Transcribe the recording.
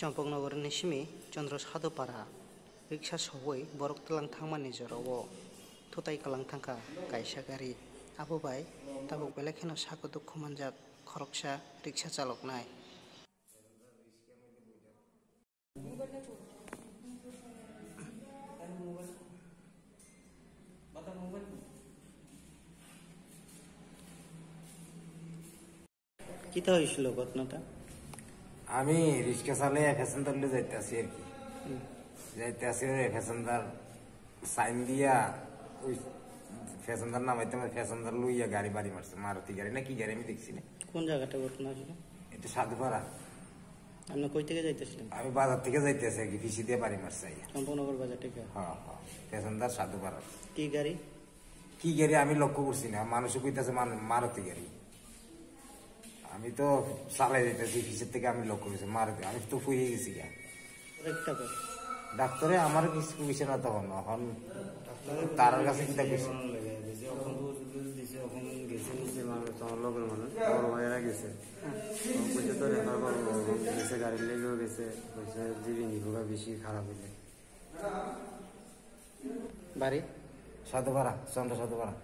चम्पकनगरनि सिमी चन्द्र सादुपारा रिक्सा सबै borok tlang thangmani jorao thutai kalang thangka kaisa gari abobai tabuk belai kheno sako dukhu manjak khoroksa riksha chaloknai. কিতা হইছিল ঘটনাটা? আমি রিক্সা চালিয়ে passenger লিয়ে যাইতেছি আর কি, যাইতেছি প্যাসেঞ্জার সাইন দিয়া ওই প্যাসেঞ্জার নামাইতে প্যাসেঞ্জার লইয়া গাড়ি বাড়ি মারছে, মারুতি গাড়ি না কি গাড়ি আমি দেখছি না। কোন জায়গাটা ঘটনা হইছিল? এটা সাধুপাড়া। আপনি কই থেকে যাইতেছিলেন? আমি বাজার থেকে যাইতেছি আর কি, পিছি দিয়ে বাড়ি মারছে। চম্পকনগর বাজার থেকে? হ্যাঁ হ্যাঁ, প্যাসেঞ্জার সাধুপাড়া। কি গাড়ি? কি গাড়ি আমি লক্ষ্য করছি না, মানুষ কইতেছে মারুতি গাড়ি। আমি তো চালাই যেতেছি পিছের থেকে, আমি লক্ষ্য করছি মারুতি। আমি তো ফুরিয়ে গেছি গা। ডাক্তারে আমার কিছু কইছে না তখন, এখন তার কাছে কিতা কইছে গাড়ি লেগেও গেছে, জীবী নিভোগা বেশি খারাপ হইলে। বাড়ি সাধুপাড়া, চন্দ্র সাধুপাড়া।